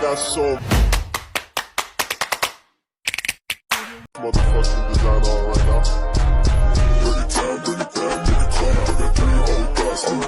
got so motherfucking design on right now. Bring it down, bring it down, bring it down. Bring it down, oh gosh, I'm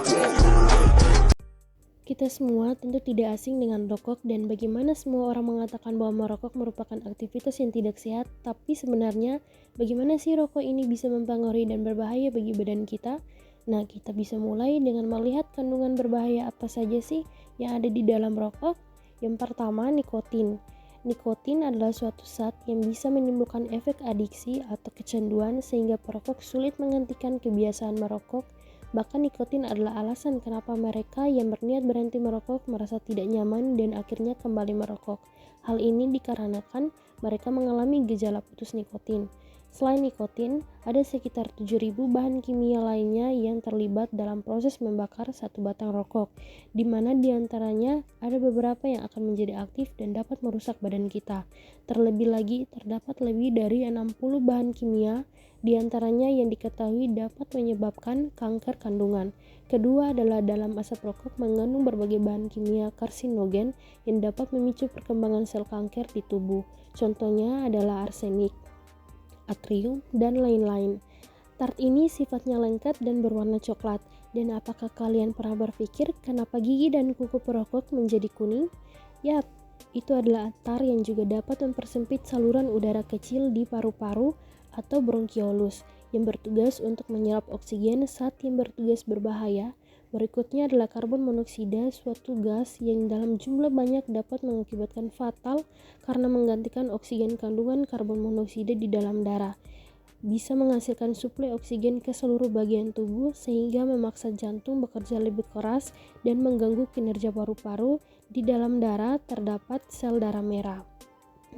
Kita semua tentu tidak asing dengan rokok dan bagaimana semua orang mengatakan bahwa merokok merupakan aktivitas yang tidak sehat, tapi sebenarnya bagaimana sih rokok ini bisa mempengaruhi dan berbahaya bagi badan kita? Nah, kita bisa mulai dengan melihat kandungan berbahaya apa saja sih yang ada di dalam rokok. Yang pertama, nikotin. Nikotin adalah suatu zat yang bisa menimbulkan efek adiksi atau kecanduan sehingga perokok sulit menghentikan kebiasaan merokok. Bahkan nikotin adalah alasan kenapa mereka yang berniat berhenti merokok merasa tidak nyaman dan akhirnya kembali merokok. Hal ini dikarenakan mereka mengalami gejala putus nikotin. Selain nikotin, ada sekitar 7.000 bahan kimia lainnya yang terlibat dalam proses membakar satu batang rokok, di mana diantaranya ada beberapa yang akan menjadi aktif dan dapat merusak badan kita. Terlebih lagi, terdapat lebih dari 60 bahan kimia, diantaranya yang diketahui dapat menyebabkan kanker kandungan. Kedua adalah dalam asap rokok mengandung berbagai bahan kimia karsinogen yang dapat memicu perkembangan sel kanker di tubuh. Contohnya adalah arsenik, atrium, dan lain-lain. Tart ini sifatnya lengket dan berwarna coklat. Dan apakah kalian pernah berpikir kenapa gigi dan kuku perokok menjadi kuning? Yap, itu adalah tar yang juga dapat mempersempit saluran udara kecil di paru-paru atau bronkiolus yang bertugas untuk menyerap oksigen saat yang bertugas berbahaya. Berikutnya adalah karbon monoksida, suatu gas yang dalam jumlah banyak dapat mengakibatkan fatal karena menggantikan oksigen. Kandungan karbon monoksida di dalam darah bisa menghasilkan suplai oksigen ke seluruh bagian tubuh sehingga memaksa jantung bekerja lebih keras dan mengganggu kinerja paru-paru. Di dalam darah terdapat sel darah merah,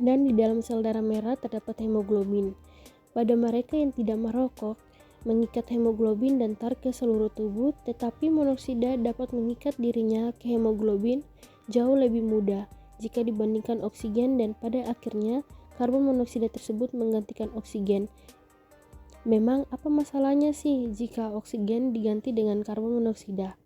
dan di dalam sel darah merah terdapat hemoglobin. Pada mereka yang tidak merokok, mengikat hemoglobin dan tar ke seluruh tubuh, tetapi monoksida dapat mengikat dirinya ke hemoglobin jauh lebih mudah jika dibandingkan oksigen, dan pada akhirnya karbon monoksida tersebut menggantikan oksigen. Memang apa masalahnya sih jika oksigen diganti dengan karbon monoksida?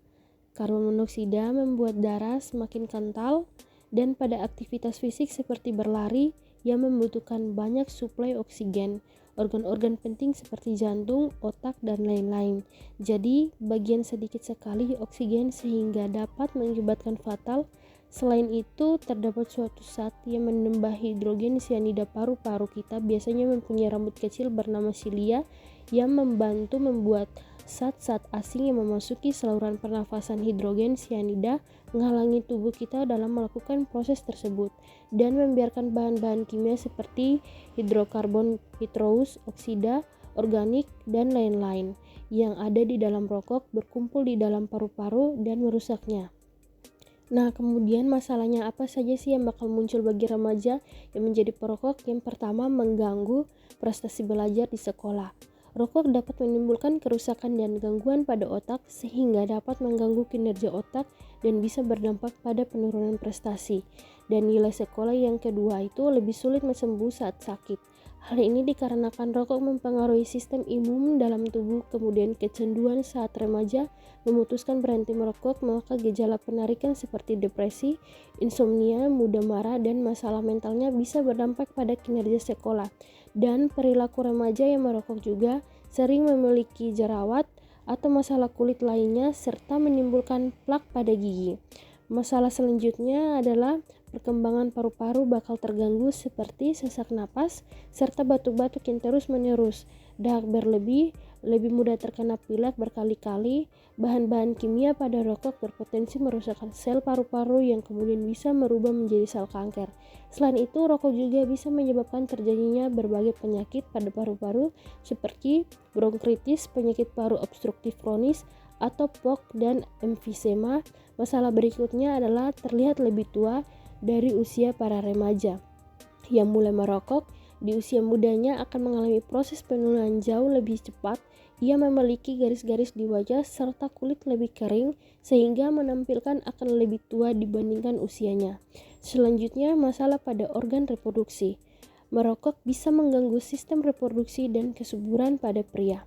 Karbon monoksida membuat darah semakin kental, dan pada aktivitas fisik seperti berlari yang membutuhkan banyak suplai oksigen, organ-organ penting seperti jantung, otak, dan lain-lain. Jadi, bagian sedikit sekali oksigen sehingga dapat mengakibatkan fatal. Selain itu, terdapat suatu zat yang menambah hidrogen sianida paru-paru kita, biasanya mempunyai rambut kecil bernama silia, yang membantu membuat zat-zat asing yang memasuki saluran pernafasan hidrogen sianida menghalangi tubuh kita dalam melakukan proses tersebut dan membiarkan bahan-bahan kimia seperti hidrokarbon nitrous oksida, organik, dan lain-lain yang ada di dalam rokok berkumpul di dalam paru-paru dan merusaknya. Nah, kemudian masalahnya apa saja sih yang bakal muncul bagi remaja yang menjadi perokok? Yang pertama, mengganggu prestasi belajar di sekolah. Rokok dapat menimbulkan kerusakan dan gangguan pada otak sehingga dapat mengganggu kinerja otak dan bisa berdampak pada penurunan prestasi. Dan nilai sekolah yang kedua itu lebih sulit sembuh saat sakit. Hal ini dikarenakan rokok mempengaruhi sistem imun dalam tubuh. Kemudian kecanduan saat remaja memutuskan berhenti merokok, maka gejala penarikan seperti depresi, insomnia, mudah marah, dan masalah mentalnya bisa berdampak pada kinerja sekolah. Dan perilaku remaja yang merokok juga sering memiliki jerawat atau masalah kulit lainnya serta menimbulkan plak pada gigi. Masalah selanjutnya adalah perkembangan paru-paru bakal terganggu seperti sesak napas serta batuk-batuk yang terus-menerus, dahak berlebih, lebih mudah terkena pilek berkali-kali. Bahan-bahan kimia pada rokok berpotensi merusakkan sel paru-paru yang kemudian bisa merubah menjadi sel kanker. Selain itu, rokok juga bisa menyebabkan terjadinya berbagai penyakit pada paru-paru seperti bronkitis, penyakit paru obstruktif kronis, atau POK, dan emfisema. Masalah berikutnya adalah terlihat lebih tua dari usia para remaja yang mulai merokok. Di usia mudanya akan mengalami proses penurunan jauh lebih cepat. Ia memiliki garis-garis di wajah serta kulit lebih kering sehingga menampilkan akan lebih tua dibandingkan usianya. Selanjutnya, masalah pada organ reproduksi. Merokok bisa mengganggu sistem reproduksi dan kesuburan pada pria.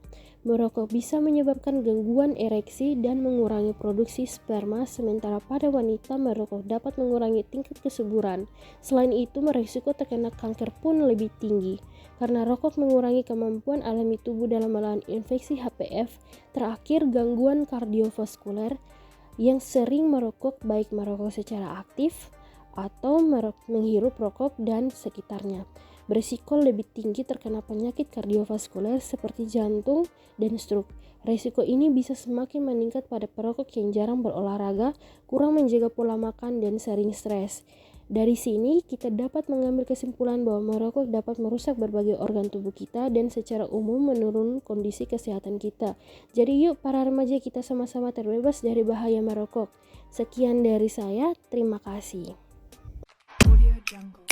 Merokok bisa menyebabkan gangguan ereksi dan mengurangi produksi sperma, sementara pada wanita merokok dapat mengurangi tingkat kesuburan. Selain itu, berisiko terkena kanker pun lebih tinggi, karena rokok mengurangi kemampuan alami tubuh dalam melawan infeksi HPV. Terakhir, gangguan kardiovaskuler yang sering merokok, baik merokok secara aktif atau menghirup rokok dan sekitarnya, berisiko lebih tinggi terkena penyakit kardiovaskuler seperti jantung dan stroke. Risiko ini bisa semakin meningkat pada perokok yang jarang berolahraga, kurang menjaga pola makan, dan sering stres. Dari sini kita dapat mengambil kesimpulan bahwa merokok dapat merusak berbagai organ tubuh kita dan secara umum menurunkan kondisi kesehatan kita. Jadi yuk para remaja, kita sama-sama terbebas dari bahaya merokok. Sekian dari saya, terima kasih. Audio Jungle.